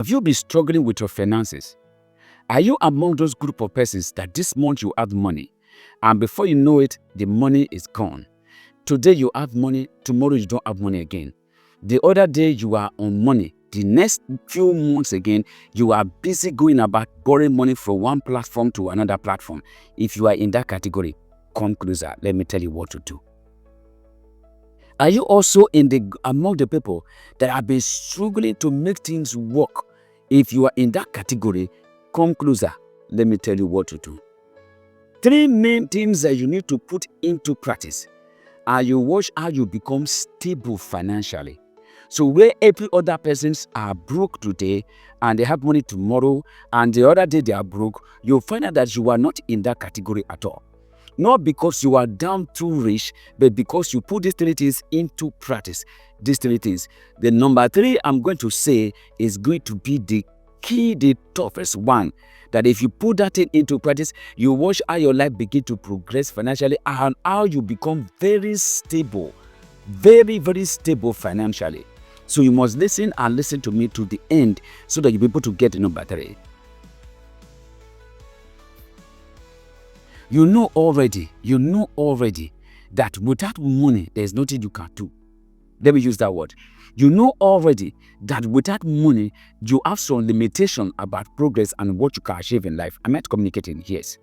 Have you been struggling with your finances? Are you among those group of persons that this month you have money and before you know it, the money is gone? Today you have money, tomorrow you don't have money again. The other day you are on money. The next few months again, you are busy going about borrowing money from one platform to another platform. If you are in that category, come closer. Let me tell you what to do. Are you also among the people that have been struggling to make things work? If you are in that category, come closer. Let me tell you what to do. 3 main things that you need to put into practice, and you watch how you become stable financially. So where every other persons are broke today and they have money tomorrow and the other day they are broke, you'll find out that you are not in that category at all. Not because you are down too rich, but because you put these 3 things into practice. These 3 things. The number 3 I'm going to say is going to be the key, the toughest one. That if you put that thing into practice, you watch how your life begin to progress financially and how you become very stable. Very, very stable financially. So you must listen and listen to me to the end so that you'll be able to get the number 3. You know already that without money, there's nothing you can do. Let me use that word. You know already that without money, you have some limitation about progress and what you can achieve in life. Am I communicating? Yes.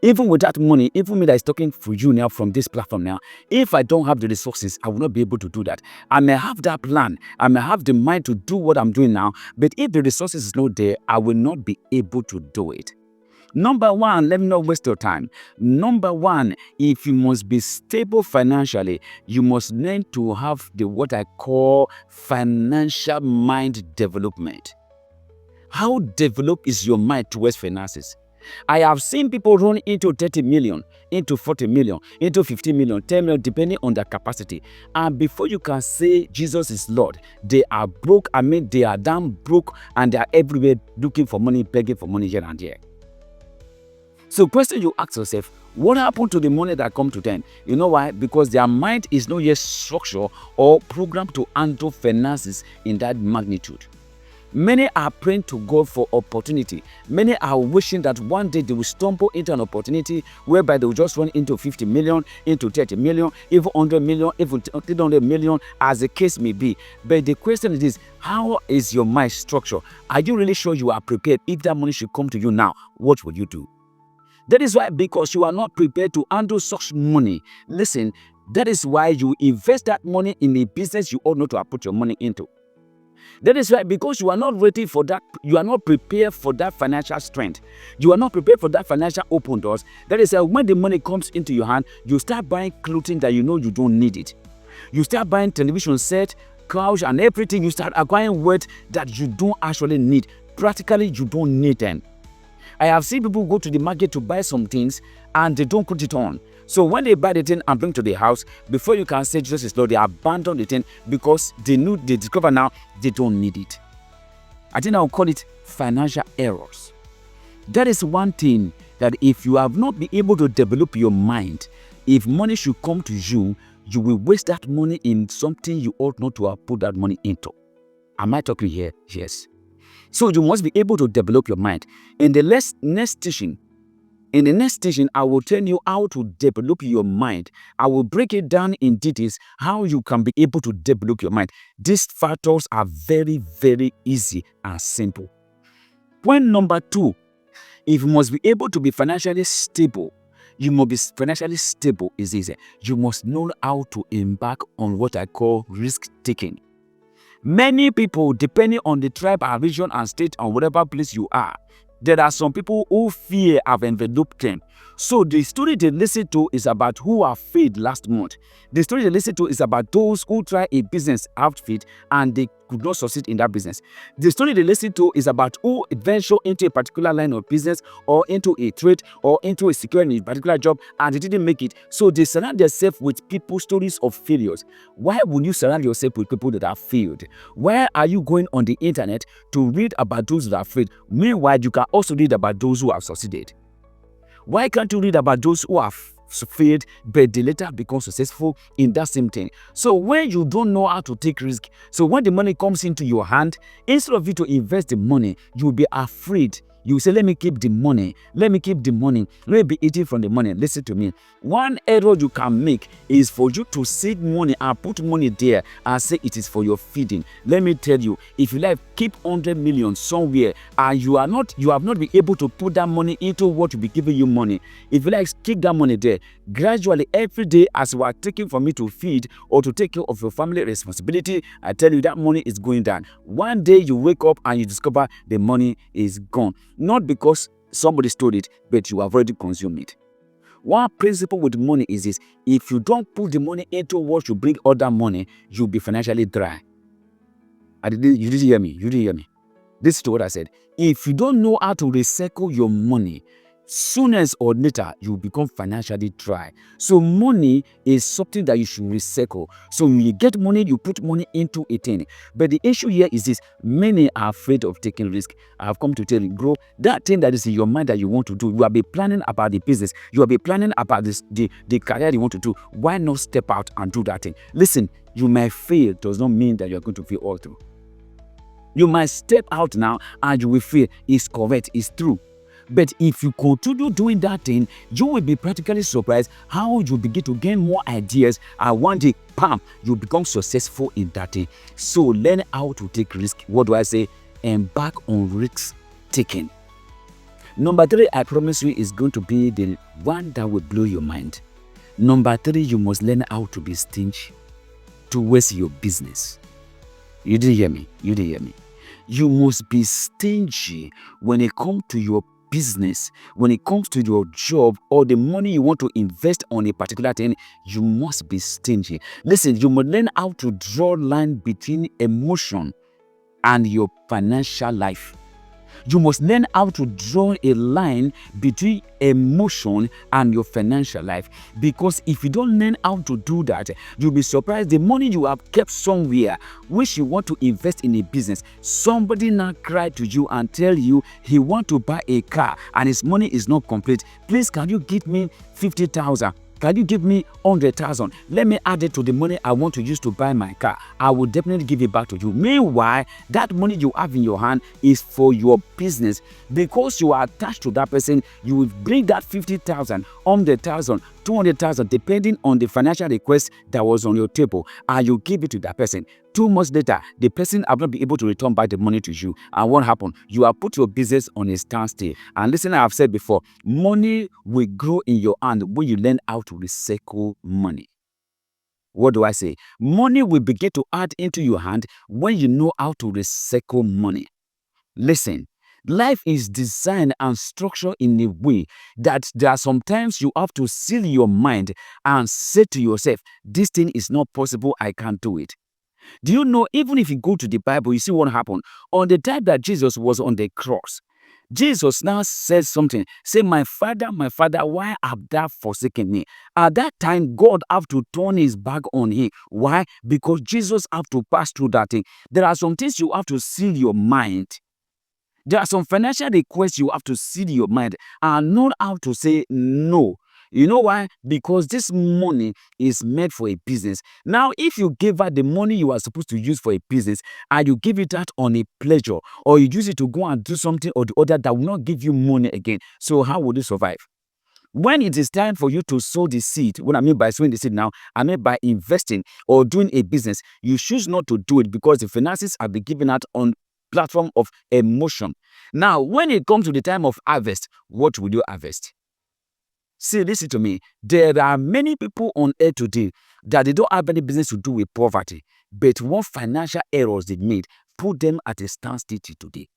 Even without money, even me that is talking for you now from this platform now, if I don't have the resources, I will not be able to do that. I may have that plan. I may have the mind to do what I'm doing now, but if the resources is not there, I will not be able to do it. Number 1, let me not waste your time. Number 1, if you must be stable financially, you must learn to have what I call financial mind development. How developed is your mind towards finances? I have seen people run into 30 million, into 40 million, into 50 million, 10 million, depending on their capacity. And before you can say Jesus is Lord, they are broke. They are damn broke and they are everywhere looking for money, begging for money here and there. So question you ask yourself, what happened to the money that come to them? You know why? Because their mind is not yet structured or programmed to handle finances in that magnitude. Many are praying to God for opportunity. Many are wishing that one day they will stumble into an opportunity whereby they will just run into 50 million, into 30 million, even 100 million, even 300 million, as the case may be. But the question is this, how is your mind structured? Are you really sure you are prepared? If that money should come to you now, what would you do? That is why, because you are not prepared to handle such money, listen, that is why you invest that money in a business you ought not to have put your money into. That is why, because you are not ready for that, you are not prepared for that financial strength. You are not prepared for that financial open doors. That is why when the money comes into your hand, you start buying clothing that you know you don't need it. You start buying television set, couch and everything. You start acquiring words that you don't actually need. Practically, you don't need them. I have seen people go to the market to buy some things and they don't put it on. So when they buy the thing and bring to the house, before you can say Jesus is Lord, they abandon the thing because they discover now they don't need it. I think I'll call it financial errors. That is one thing that if you have not been able to develop your mind, if money should come to you, you will waste that money in something you ought not to have put that money into. Am I talking here? Yes. So you must be able to develop your mind. In the next teaching, I will tell you how to develop your mind. I will break it down in details how you can be able to develop your mind. These factors are very, very easy and simple. Point number 2, if you must be able to be financially stable, you must be financially stable is easy. You must know how to embark on what I call risk-taking. Many people, depending on the tribe and region and state and whatever place you are, there are some people who fear have enveloped them. So the story they listen to is about who have failed last month. The story they listen to is about those who try a business outfit and they could not succeed in that business. The story they listen to is about who venture into a particular line of business or into a trade or into a security in a particular job and they didn't make it. So they surround themselves with people's stories of failures. Why would you surround yourself with people that have failed? Why are you going on the internet to read about those that have failed? Meanwhile, you can also read about those who have succeeded. Why can't you read about those who have failed, but they later become successful in that same thing. So when you don't know how to take risk, so when the money comes into your hand, instead of you to invest the money, you'll be afraid. You say, let me keep the money. Let me keep the money. Let me be eating from the money. Listen to me. One error you can make is for you to save money and put money there and say it is for your feeding. Let me tell you, if you like keep 100 million somewhere and you have not been able to put that money into what will be giving you money, if you like keep that money there, gradually every day as you are taking from me to feed or to take care of your family responsibility, I tell you that money is going down. One day you wake up and you discover the money is gone. Not because somebody stole it, but you have already consumed it. One principle with money is this: if you don't put the money into what you bring other money, you'll be financially dry. You didn't hear me. You didn't hear me. This is what I said. If you don't know how to recycle your money, sooner or later you become financially dry. So money is something that you should recycle. So when you get money, you put money into a thing. But the issue here is this: many are afraid of taking risk. I have come to tell you, bro, that thing that is in your mind that you want to do, you have been planning about the business, you have been planning about the career you want to do. Why not step out and do that thing? Listen, you might fail does not mean that you are going to fail all through. You might step out now and you will fail. It's correct, it's true. But if you continue doing that thing, you will be practically surprised how you begin to gain more ideas, and one day, bam, you become successful in that thing. So learn how to take risk. What do I say? Embark on risk taking. Number 3, I promise you, is going to be the one that will blow your mind. Number 3, you must learn how to be stingy towards your business. You didn't hear me. You didn't hear me. You must be stingy when it comes to your business, when it comes to your job or the money you want to invest on a particular thing. You must be stingy. Listen, you must learn how to draw line between emotion and your financial life. You must learn how to draw a line between emotion and your financial life. Because if you don't learn how to do that, you'll be surprised the money you have kept somewhere, which you want to invest in a business, somebody now cry to you and tell you he want to buy a car and his money is not complete. Please, can you give me 50,000? Can you give me 100,000? Let me add it to the money I want to use to buy my car. I will definitely give it back to you. Meanwhile, that money you have in your hand is for your business. Because you are attached to that person, you will bring that 50,000, 100,000, 200,000, depending on the financial request that was on your table, and you give it to that person. 2 months later, the person will not be able to return back the money to you. And what happened? You have put your business on a standstill. And listen, I have said before, money will grow in your hand when you learn how to recycle money. What do I say? Money will begin to add into your hand when you know how to recycle money. Listen, life is designed and structured in a way that there are sometimes you have to seal your mind and say to yourself, this thing is not possible, I can't do it. Do you know, even if you go to the Bible, you see what happened? On the time that Jesus was on the cross, Jesus now says something. Say, my father, why have thou forsaken me? At that time, God have to turn his back on him. Why? Because Jesus have to pass through that thing. There are some things you have to seal your mind. There are some financial requests you have to seal your mind and know how to say no. You know why? Because this money is meant for a business. Now, if you give her the money you are supposed to use for a business and you give it out on a pleasure, or you use it to go and do something or the other that will not give you money again, so how will you survive? When it is time for you to sow the seed, what I mean by sowing the seed now, I mean by investing or doing a business, you choose not to do it because the finances have been given out on platform of emotion. Now, when it comes to the time of harvest, what will you harvest? See, listen to me. There are many people on earth today that they don't have any business to do with poverty, but what financial errors they made put them at a standstill today.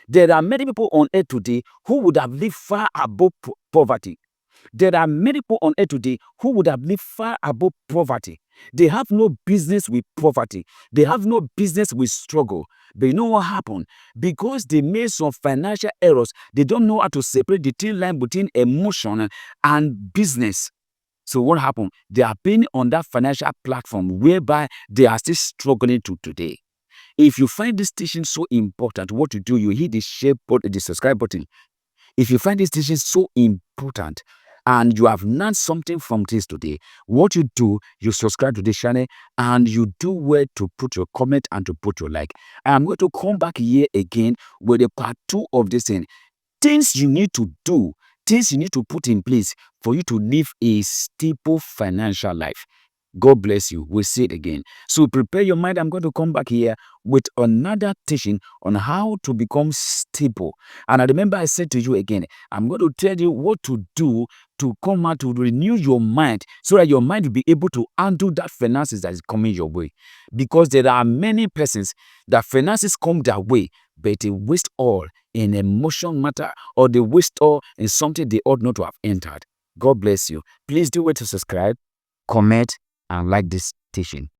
There are many people on earth today who would have lived far above poverty. There are many people on earth today who would have lived far above poverty. They have no business with poverty. They have no business with struggle. But you know what happened? Because they made some financial errors, they don't know how to separate the thin line between emotion and business. So what happened? They are being on that financial platform whereby they are still struggling to today. If you find this teaching so important, what you do, you hit the share button, the subscribe button. If you find this teaching so important, and you have learned something from this today, what you do, you subscribe to this channel and you do well to put your comment and to put your like. I am going to come back here again with a part 2 of this thing. Things you need to do, things you need to put in place for you to live a stable financial life. God bless you. We'll see it again. So prepare your mind. I'm going to come back here with another teaching on how to become stable. And I remember I said to you again, I'm going to tell you what to do to come out to renew your mind so that your mind will be able to handle that finances that is coming your way. Because there are many persons that finances come their way, but they waste all in emotion matter, or they waste all in something they ought not to have entered. God bless you. Please do wait to subscribe, comment, and like this teaching.